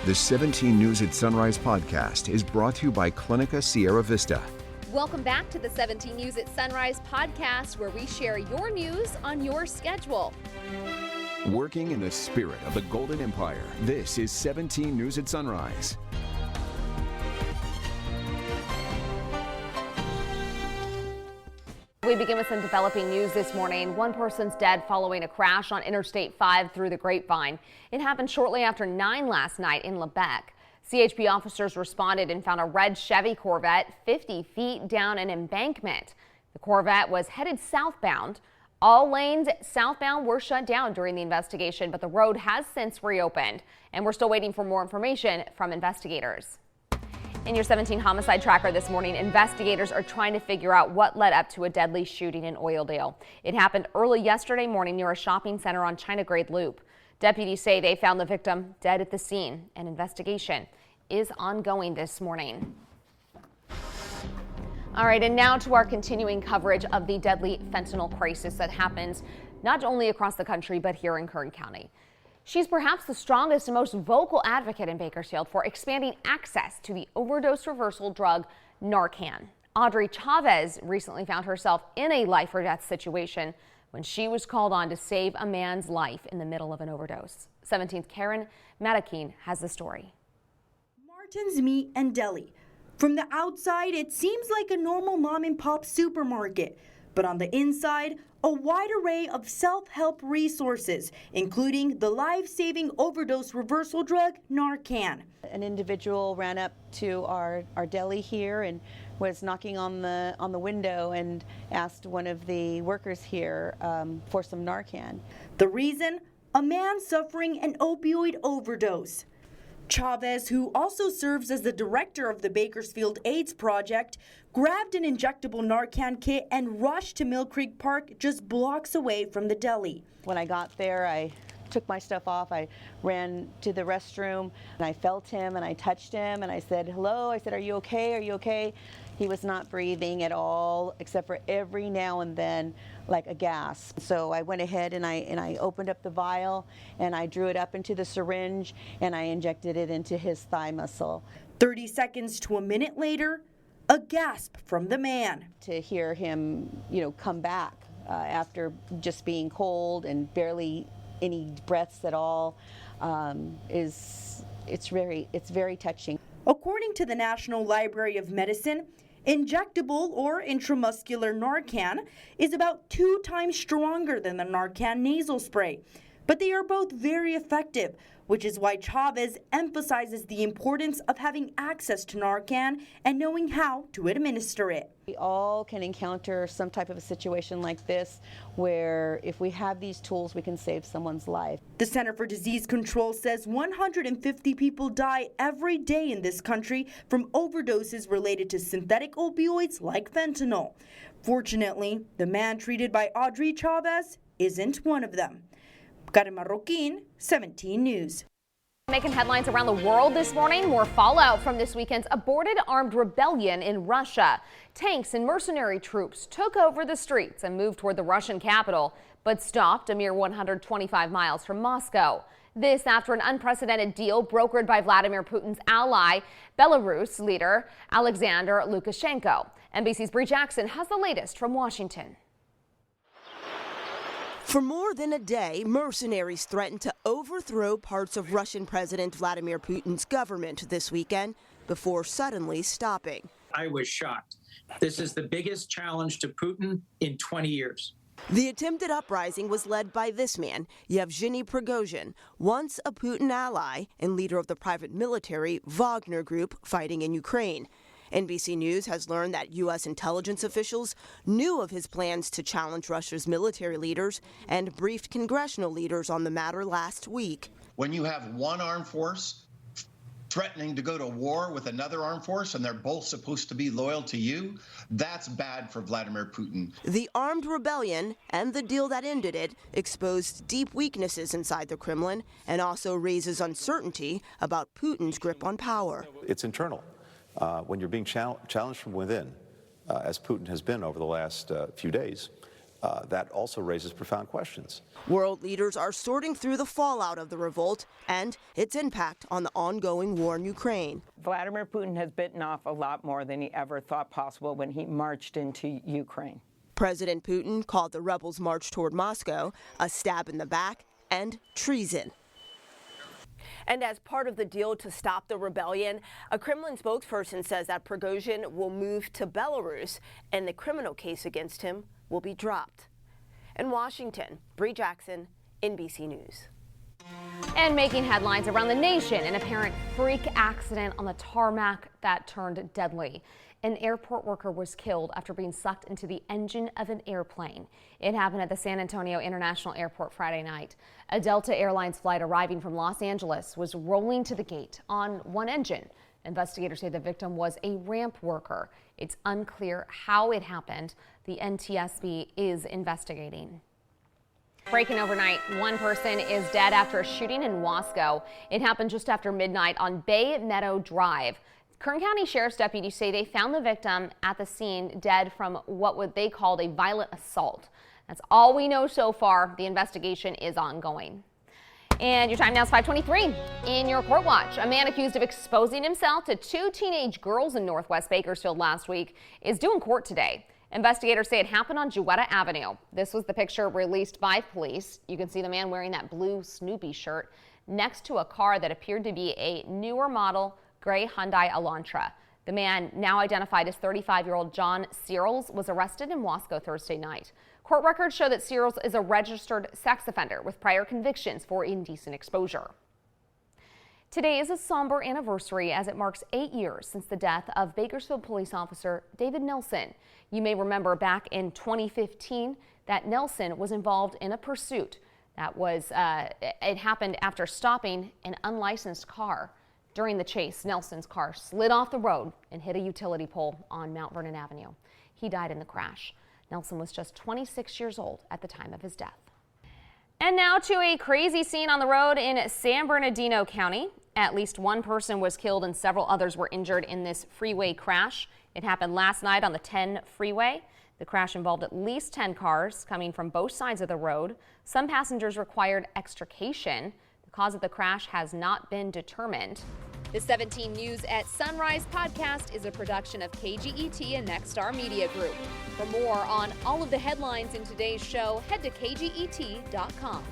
The 17 News at Sunrise podcast is brought to you by Clinica Sierra Vista. Welcome back to the 17 News at Sunrise podcast, where we share your news on your schedule. Working in the spirit of the Golden Empire, this is 17 News at Sunrise. We begin with some developing news this morning. One person's dead following a crash on Interstate 5 through the Grapevine. It happened shortly after 9 last night in Lebec. CHP officers responded and found a red Chevy Corvette 50 feet down an embankment. The Corvette was headed southbound. All lanes southbound were shut down during the investigation, but the road has since reopened, and we're still waiting for more information from investigators. In your 17 homicide tracker this morning, investigators are trying to figure out what led up to a deadly shooting in Oildale. It happened early yesterday morning near a shopping center on China Grade Loop. Deputies say they found the victim dead at the scene. An investigation is ongoing this morning. All right, and now to our continuing coverage of the deadly fentanyl crisis that happens not only across the country, but here in Kern County. She's perhaps the strongest and most vocal advocate in Bakersfield for expanding access to the overdose reversal drug Narcan. Audrey Chavez recently found herself in a life or death situation when she was called on to save a man's life in the middle of an overdose. 17th Karen Matakin has the story. Martin's Meat and Deli. From the outside, it seems like a normal mom and pop supermarket, but on the inside, a wide array of self-help resources, including the life-saving overdose reversal drug Narcan. An individual ran up to our deli here and was knocking on the window and asked one of the workers here for some Narcan. The reason? A man suffering an opioid overdose. Chavez, who also serves as the director of the Bakersfield AIDS Project, grabbed an injectable Narcan kit and rushed to Mill Creek Park, just blocks away from the deli. When I got there, I took my stuff off. I ran to the restroom and I felt him and I touched him and I said, hello. I said, are you okay? Are you okay? He was not breathing at all, except for every now and then, like a gasp. So I went ahead and I opened up the vial and I drew it up into the syringe and I injected it into his thigh muscle. 30 seconds to a minute later, a gasp from the man. To hear him, come back after just being cold and barely any breaths at all, it's very touching. According to the National Library of Medicine, injectable or intramuscular Narcan is about 2 times stronger than the Narcan nasal spray, but they are both very effective, which is why Chavez emphasizes the importance of having access to Narcan and knowing how to administer it. We all can encounter some type of a situation like this where if we have these tools, we can save someone's life. The Center for Disease Control says 150 people die every day in this country from overdoses related to synthetic opioids like fentanyl. Fortunately, the man treated by Audrey Chavez isn't one of them. Karen Marroquin, 17 News. Making headlines around the world this morning, more fallout from this weekend's aborted armed rebellion in Russia. Tanks and mercenary troops took over the streets and moved toward the Russian capital, but stopped a mere 125 miles from Moscow. This after an unprecedented deal brokered by Vladimir Putin's ally, Belarus leader Alexander Lukashenko. NBC's Bree Jackson has the latest from Washington. For more than a day, mercenaries threatened to overthrow parts of Russian President Vladimir Putin's government this weekend before suddenly stopping. I was shocked. This is the biggest challenge to Putin in 20 years. The attempted uprising was led by this man, Yevgeny Prigozhin, once a Putin ally and leader of the private military Wagner Group fighting in Ukraine. NBC News has learned that U.S. intelligence officials knew of his plans to challenge Russia's military leaders and briefed congressional leaders on the matter last week. When you have one armed force threatening to go to war with another armed force and they're both supposed to be loyal to you, that's bad for Vladimir Putin. The armed rebellion and the deal that ended it exposed deep weaknesses inside the Kremlin and also raises uncertainty about Putin's grip on power. It's internal. When you're being challenged from within, as Putin has been over the last few days, that also raises profound questions. World leaders are sorting through the fallout of the revolt and its impact on the ongoing war in Ukraine. Vladimir Putin has bitten off a lot more than he ever thought possible when he marched into Ukraine. President Putin called the rebels' march toward Moscow a stab in the back and treason. And as part of the deal to stop the rebellion, a Kremlin spokesperson says that Prigozhin will move to Belarus and the criminal case against him will be dropped. In Washington, Bree Jackson, NBC News. And making headlines around the nation, an apparent freak accident on the tarmac that turned deadly. An airport worker was killed after being sucked into the engine of an airplane. It happened at the San Antonio International Airport Friday night. A Delta Airlines flight arriving from Los Angeles was rolling to the gate on one engine. Investigators say the victim was a ramp worker. It's unclear how it happened. The NTSB is investigating. Breaking overnight, one person is dead after a shooting in Wasco. It happened just after midnight on Bay Meadow Drive. Kern County Sheriff's deputies say they found the victim at the scene dead from what they called a violent assault. That's all we know so far. The investigation is ongoing. And your time now is 5:23. In your court watch, a man accused of exposing himself to two teenage girls in Northwest Bakersfield last week is due in court today. Investigators say it happened on Jewetta Avenue. This was the picture released by police. You can see the man wearing that blue Snoopy shirt next to a car that appeared to be a newer model gray Hyundai Elantra. The man, now identified as 35-year-old John Searles, was arrested in Wasco Thursday night. Court records show that Searles is a registered sex offender with prior convictions for indecent exposure. Today is a somber anniversary as it marks 8 years since the death of Bakersfield police officer David Nelson. You may remember back in 2015 that Nelson was involved in a pursuit. It happened after stopping an unlicensed car. During the chase, Nelson's car slid off the road and hit a utility pole on Mount Vernon Avenue. He died in the crash. Nelson was just 26 years old at the time of his death. And now to a crazy scene on the road in San Bernardino County. At least one person was killed and several others were injured in this freeway crash. It happened last night on the 10 freeway. The crash involved at least 10 cars coming from both sides of the road. Some passengers required extrication. The cause of the crash has not been determined. The 17 News at Sunrise podcast is a production of KGET and Nexstar Media Group. For more on all of the headlines in today's show, head to kget.com.